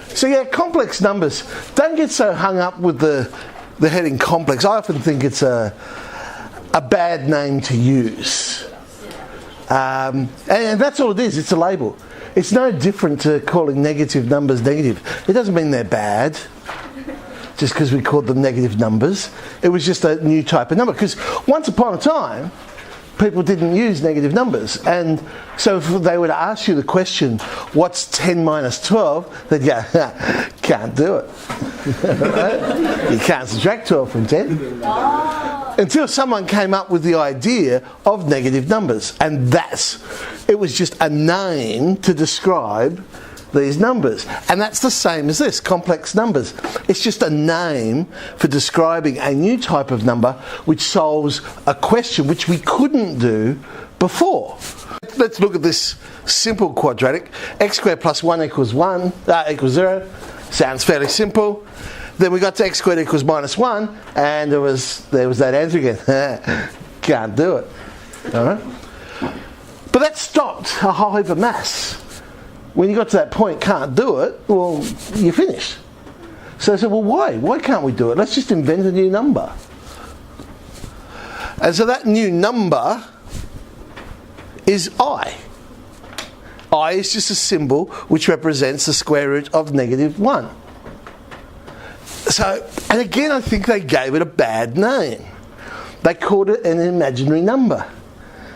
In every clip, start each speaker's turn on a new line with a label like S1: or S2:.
S1: So yeah, complex numbers. Don't get so hung up with the heading complex. I often think it's a bad name to use. And that's all it is, it's a label. It's no different to calling negative numbers negative. It doesn't mean they're bad, just because we called them negative numbers. It was just a new type of number, because once upon a time, people didn't use negative numbers. And so if they were to ask you the question, what's 10 minus 12? They'd go, can't do it. Right? You can't subtract 12 from 10. Until someone came up with the idea of negative numbers. And it was just a name to describe these numbers. And that's the same as this, complex numbers. It's just a name for describing a new type of number which solves a question which we couldn't do before. Let's look at this simple quadratic. X squared plus 1 equals 0. Sounds fairly simple. Then we got to x squared equals minus 1, and there was that answer again. Can't do it. All right? But that stopped a whole heap of maths. When you got to that point, can't do it, well, you're finished. So I said, well, why? Why can't we do it? Let's just invent a new number. And so that new number is I. I is just a symbol which represents the square root of negative 1. So, and again, I think they gave it a bad name. They called it an imaginary number.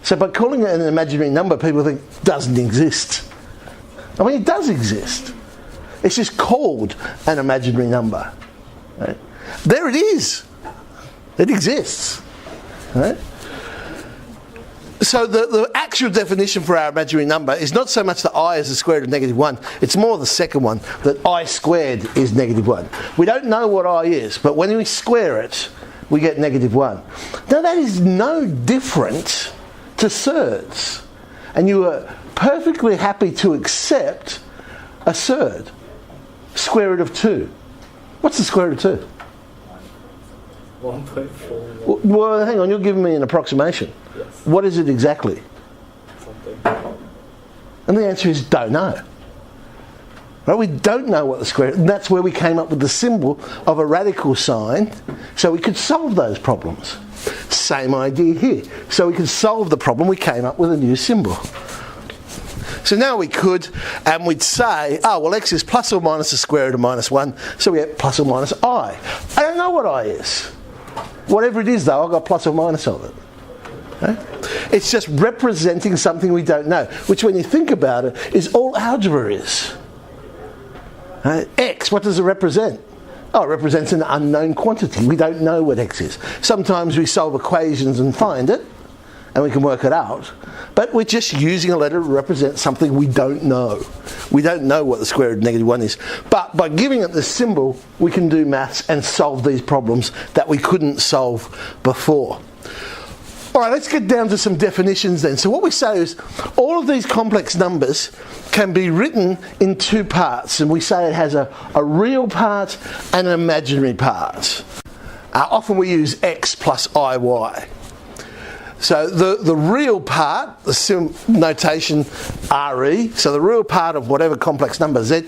S1: So by calling it an imaginary number, people think it doesn't exist. I mean, it does exist. It's just called an imaginary number. Right? There it is. It exists. Right? So the actual definition for our imaginary number is not so much that I is the square root of negative 1, it's more the second one, that I squared is negative 1. We don't know what I is, but when we square it, we get negative 1. Now that is no different to surds. And you are perfectly happy to accept a surd. Square root of 2. What's the square root of 2?
S2: 1.4.
S1: Well, hang on, you're giving me an approximation.
S2: Yes.
S1: What is it exactly?
S2: Something.
S1: And the answer is don't know. Right? We don't know what the square, and that's where we came up with the symbol of a radical sign, so we could solve those problems. Same idea here. So we could solve the problem, we came up with a new symbol. So now we could, and we'd say, oh, well, x is plus or minus the square root of minus 1, so we get plus or minus I. I don't know what I is. Whatever it is, though, I've got plus or minus of it. Okay? It's just representing something we don't know, which when you think about it, is all algebra is. X, what does it represent? Oh, it represents an unknown quantity. We don't know what x is. Sometimes we solve equations and find it, and we can work it out. But we're just using a letter to represent something we don't know. We don't know what the square root of negative 1 is. But by giving it this symbol, we can do maths and solve these problems that we couldn't solve before. Alright, let's get down to some definitions then. So what we say is, all of these complex numbers can be written in two parts. And we say it has a real part and an imaginary part. Often we use x plus iy. So the real part, the notation RE, so the real part of whatever complex number Z,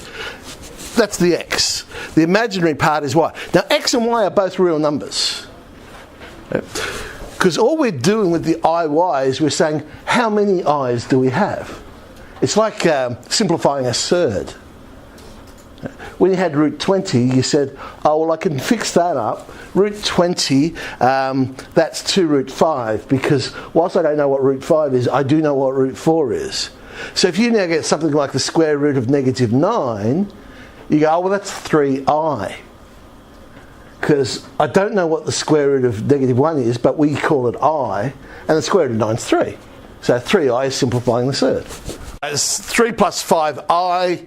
S1: that's the x. The imaginary part is y. Now x and y are both real numbers. Because all we're doing with the IY is we're saying, how many i's do we have? It's like simplifying a surd. When you had root 20, you said, oh, well, I can fix that up. Root 20, that's 2 root 5, because whilst I don't know what root 5 is, I do know what root 4 is. So if you now get something like the square root of negative 9, you go, oh, well, that's 3i. Because I don't know what the square root of negative 1 is, but we call it I, and the square root of 9 is 3. So 3i is simplifying the surd. It's 3 plus 5i.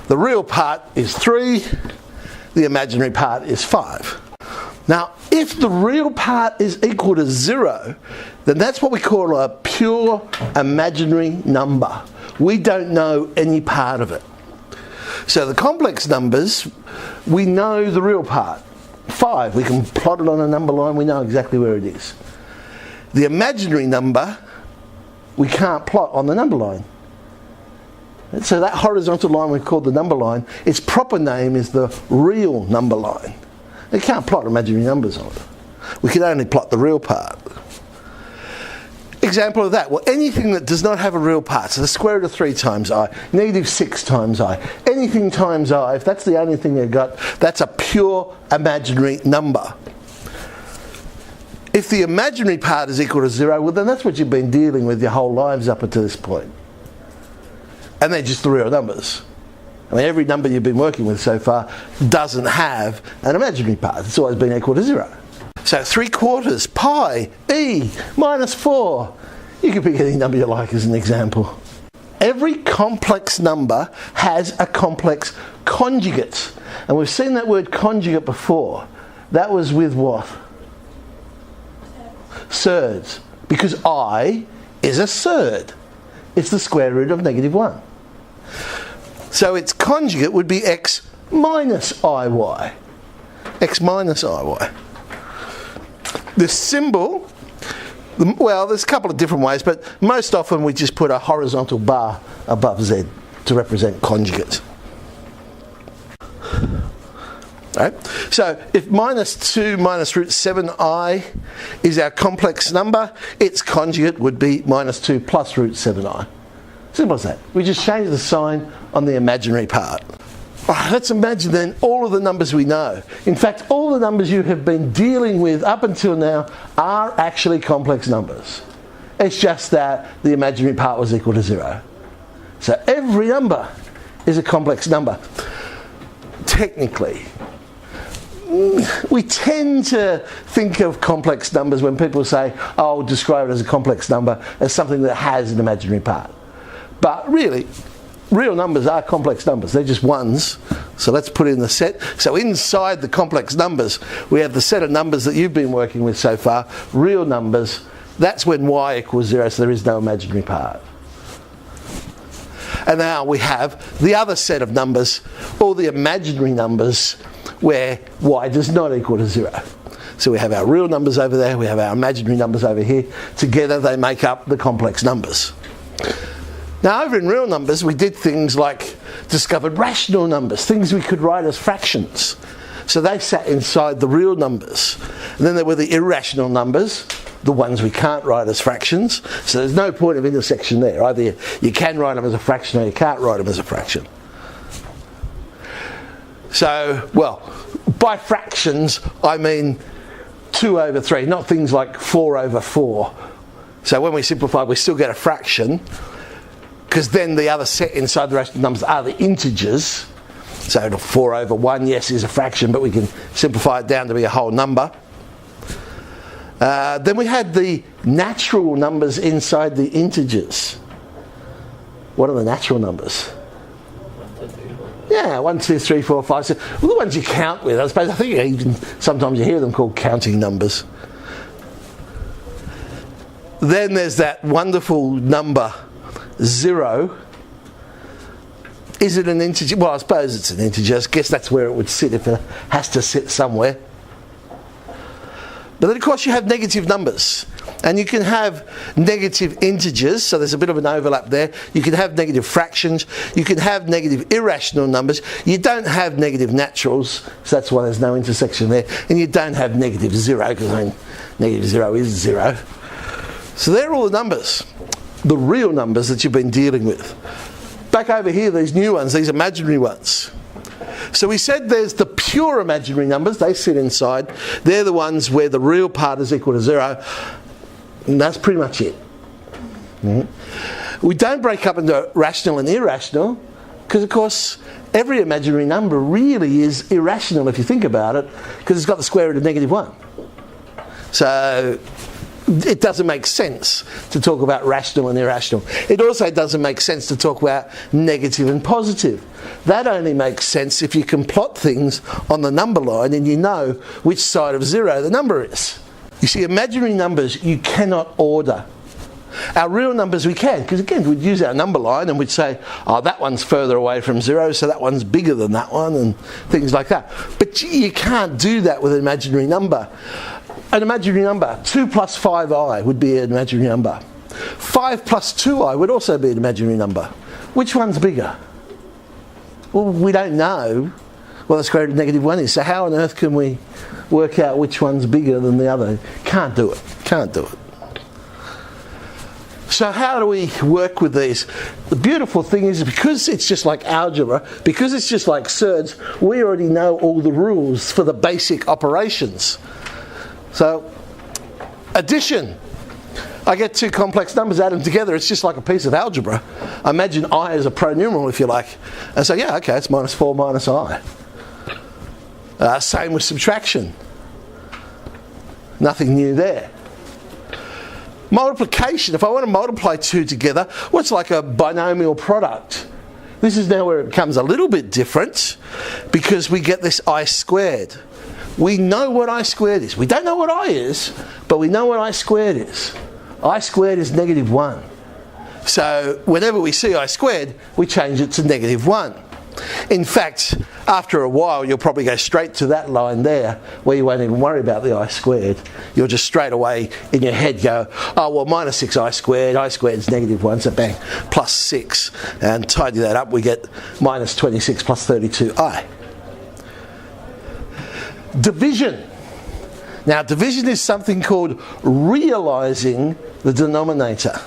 S1: The real part is 3, the imaginary part is 5. Now, if the real part is equal to 0, then that's what we call a pure imaginary number. We don't know any part of it. So the complex numbers, we know the real part. 5, we can plot it on a number line, we know exactly where it is. The imaginary number, we can't plot on the number line. So that horizontal line we call the number line, its proper name is the real number line. You can't plot imaginary numbers on it. We can only plot the real part. Example of that, well, anything that does not have a real part, so the square root of 3 times I, negative 6 times I, anything times I, if that's the only thing you've got, that's a pure imaginary number. If the imaginary part is equal to 0, well then that's what you've been dealing with your whole lives up until this point. And they're just the real numbers. I mean, every number you've been working with so far doesn't have an imaginary part. It's always been equal to 0. So 3/4 pi e minus 4. You can pick any number you like as an example. Every complex number has a complex conjugate. And we've seen that word conjugate before. That was with what? Surds. Because I is a surd. It's the square root of negative 1. So its conjugate would be x minus iy. X minus iy. The symbol, well, there's a couple of different ways, but most often we just put a horizontal bar above z to represent conjugates. Right? So if minus 2 minus root 7i is our complex number, its conjugate would be minus 2 plus root 7i. Simple as that. We just change the sign on the imaginary part. Right, let's imagine then all of the numbers we know. In fact, all the numbers you have been dealing with up until now are actually complex numbers. It's just that the imaginary part was equal to 0. So every number is a complex number. Technically, we tend to think of complex numbers when people say, oh, describe it as a complex number, as something that has an imaginary part. But really, real numbers are complex numbers. They're just ones. So let's put in the set. So inside the complex numbers, we have the set of numbers that you've been working with so far, real numbers. That's when y equals 0, so there is no imaginary part. And now we have the other set of numbers, all the imaginary numbers, where y does not equal to 0. So we have our real numbers over there, we have our imaginary numbers over here. Together they make up the complex numbers. Now over in real numbers we did things like discovered rational numbers, things we could write as fractions. So they sat inside the real numbers. And then there were the irrational numbers, the ones we can't write as fractions. So there's no point of intersection there. Either you can write them as a fraction or you can't write them as a fraction. So, well, by fractions I mean 2 over 3, not things like 4 over 4. So when we simplify we still get a fraction, because then the other set inside the rational numbers are the integers. So 4 over 1, yes, is a fraction, but we can simplify it down to be a whole number. Then we had the natural numbers inside the integers. What are the natural numbers?
S2: 1, 2, 3, 4.
S1: Yeah, 1, 2, 3, 4, 5, 6. Well, the ones you count with, I suppose. I think even sometimes you hear them called counting numbers. Then there's that wonderful number 0. Is it an integer? Well, I suppose it's an integer. I guess that's where it would sit if it has to sit somewhere. But then of course you have negative numbers. And you can have negative integers, so there's a bit of an overlap there. You can have negative fractions. You can have negative irrational numbers. You don't have negative naturals, so that's why there's no intersection there. And you don't have negative 0, because I mean, negative 0 is 0. So they're all the numbers, the real numbers that you've been dealing with. Back over here, these new ones, these imaginary ones. So we said there's the pure imaginary numbers, they sit inside. They're the ones where the real part is equal to 0. And that's pretty much it. We don't break up into rational and irrational, because of course every imaginary number really is irrational if you think about it, because it's got the square root of negative 1. So it doesn't make sense to talk about rational and irrational. It also doesn't make sense to talk about negative and positive. That only makes sense if you can plot things on the number line and you know which side of 0 the number is. You see, imaginary numbers you cannot order. Our real numbers we can, because again we'd use our number line and we'd say, oh, that one's further away from 0, so that one's bigger than that one, and things like that. But you can't do that with an imaginary number. An imaginary number, 2 plus 5i would be an imaginary number. 5 plus 2i would also be an imaginary number. Which one's bigger? Well, we don't know what the square root of negative 1 is. So how on earth can we work out which one's bigger than the other? Can't do it. Can't do it. So how do we work with these? The beautiful thing is, because it's just like algebra, because it's just like surds, we already know all the rules for the basic operations. So, addition. I get two complex numbers, add them together, it's just like a piece of algebra. Imagine I as a pronumeral, if you like. And so, yeah, okay, it's minus 4 minus I. Same with subtraction. Nothing new there. Multiplication, if I want to multiply two together, what's like a binomial product? This is now where it becomes a little bit different, because we get this I squared. We know what I squared is. We don't know what I is, but we know what I squared is. I squared is negative 1. So whenever we see I squared, we change it to negative 1. In fact, after a while, you'll probably go straight to that line there, where you won't even worry about the I squared. You'll just straight away in your head go, oh, well, minus 6 I squared is negative 1, so bang, plus 6. And tidy that up, we get minus 26 plus 32i. Division. Now, division is something called realising the denominator.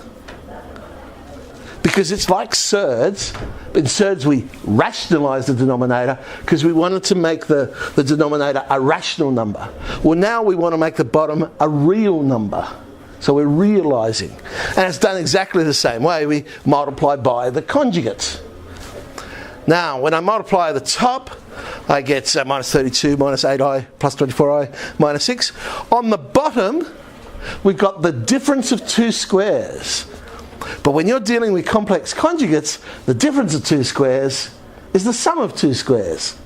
S1: Because it's like surds. In surds we rationalise the denominator because we wanted to make the denominator a rational number. Well, now we want to make the bottom a real number. So we're realising. And it's done exactly the same way. We multiply by the conjugates. Now, when I multiply the top, I get minus 32 minus 8i plus 24i minus 6. On the bottom, we've got the difference of two squares. But when you're dealing with complex conjugates, the difference of two squares is the sum of two squares.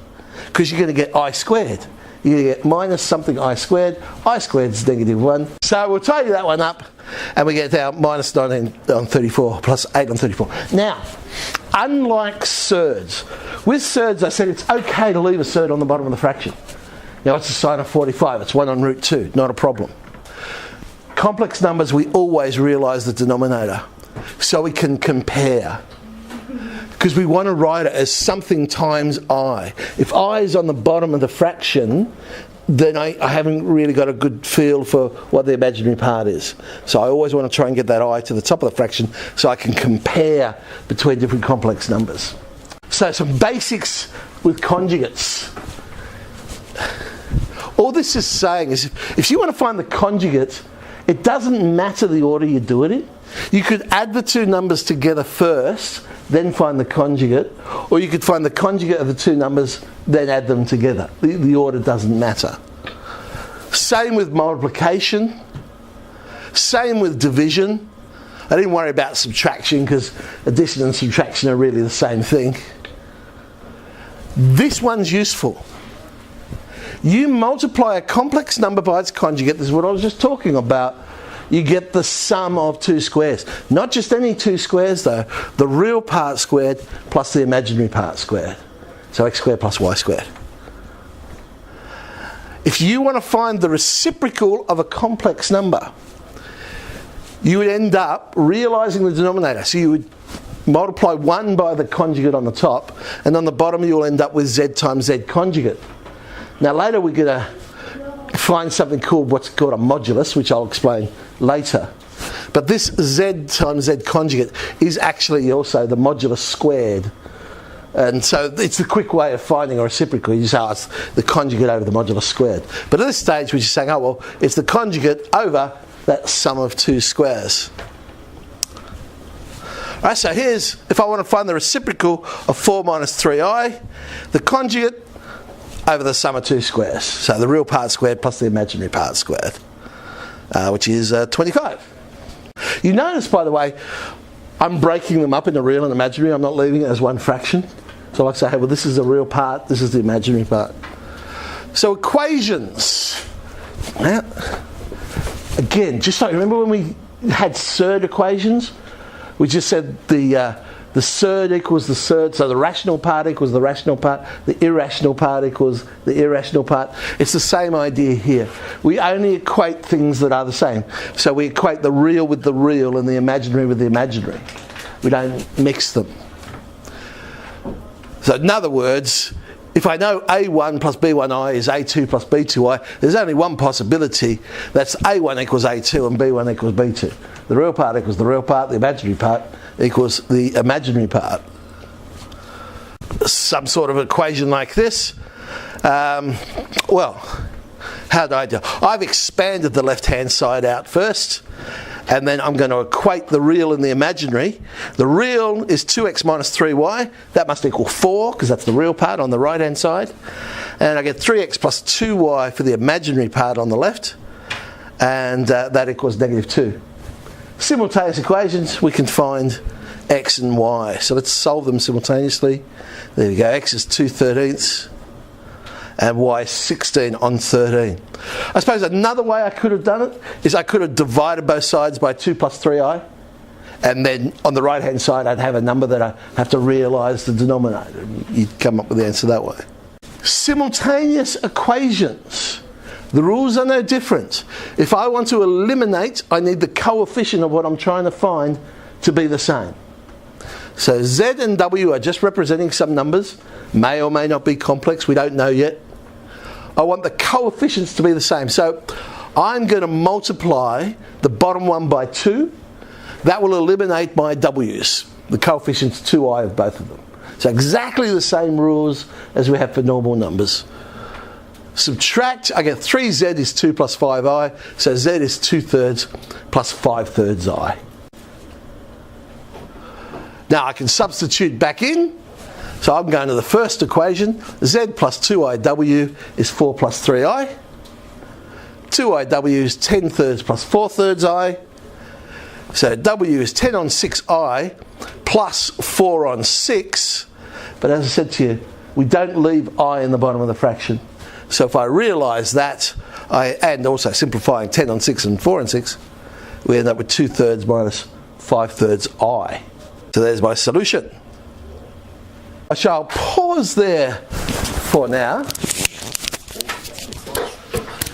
S1: Because you're going to get I squared. You're going to get minus something I squared. I squared is negative 1. So we'll tidy that one up, and we get our minus 19 on 34 plus 8 on 34. Now, unlike surds, with surds I said it's okay to leave a surd on the bottom of the fraction. Now what's the sign of 45? It's 1 on root 2, not a problem. Complex numbers, we always realise the denominator, so we can compare. Because we want to write it as something times I. If I is on the bottom of the fraction, then I haven't really got a good feel for what the imaginary part is. So I always want to try and get that I to the top of the fraction so I can compare between different complex numbers. So some basics with conjugates. All this is saying is if you want to find the conjugate, it doesn't matter the order you do it in. You could add the two numbers together first, then find the conjugate, or you could find the conjugate of the two numbers, then add them together. The order doesn't matter. Same with multiplication. Same with division. I didn't worry about subtraction because addition and subtraction are really the same thing. This one's useful. You multiply a complex number by its conjugate, this is what I was just talking about, you get the sum of two squares. Not just any two squares though, the real part squared plus the imaginary part squared. So x squared plus y squared. If you want to find the reciprocal of a complex number, you would end up realising the denominator. So you would multiply 1 by the conjugate on the top, and on the bottom you'll end up with z times z conjugate. Now later we're going to find something called what's called a modulus, which I'll explain later. But this z times z conjugate is actually also the modulus squared. And so it's the quick way of finding a reciprocal. You just ask the conjugate over the modulus squared. But at this stage we're just saying, oh well, it's the conjugate over that sum of two squares. Alright, so here's, if I want to find the reciprocal of 4 minus 3i, the conjugate over the sum of two squares. So the real part squared plus the imaginary part squared, which is 25. You notice, by the way, I'm breaking them up into real and imaginary. I'm not leaving it as one fraction. So like I say, hey, well, this is the real part, this is the imaginary part. So equations. Now, again, just like, remember when we had surd equations? We just said the surd equals the surd, so the rational part equals the rational part, the irrational part equals the irrational part. It's the same idea here. We only equate things that are the same. So we equate the real with the real and the imaginary with the imaginary. We don't mix them. So in other words, if I know A1 plus B1i is A2 plus B2i, there's only one possibility. That's A1 equals A2 and B1 equals B2. The real part equals the real part, the imaginary part equals the imaginary part. Some sort of equation like this. Well, how do I do? I've expanded the left-hand side out first, and then I'm going to equate the real and the imaginary. The real is 2x minus 3y. That must equal 4, because that's the real part on the right-hand side. And I get 3x plus 2y for the imaginary part on the left, and that equals negative 2. Simultaneous equations, we can find x and y. So let's solve them simultaneously. There we go, x is 2/13 and y is 16 on 13. I suppose another way I could have done it is I could have divided both sides by 2 plus 3i, and then on the right hand side I'd have a number that I have to realise the denominator. You'd come up with the answer that way. Simultaneous equations. The rules are no different. If I want to eliminate, I need the coefficient of what I'm trying to find to be the same. So Z and W are just representing some numbers, may or may not be complex, we don't know yet. I want the coefficients to be the same. So I'm going to multiply the bottom one by 2. That will eliminate my W's, the coefficients 2i of both of them. So exactly the same rules as we have for normal numbers. Subtract, I get 3z is 2 plus 5i, so z is 2/3 plus 5/3 I. Now I can substitute back in, so I'm going to the first equation. Z plus 2iw is 4 plus 3i. 2iw is 10/3 plus 4/3 I. So w is 10 on 6i plus 4 on 6. But as I said to you, we don't leave I in the bottom of the fraction. So if I realise that, and also simplifying 10 on 6 and 4 on 6, we end up with 2/3 minus 5/3 I. So there's my solution. I shall pause there for now.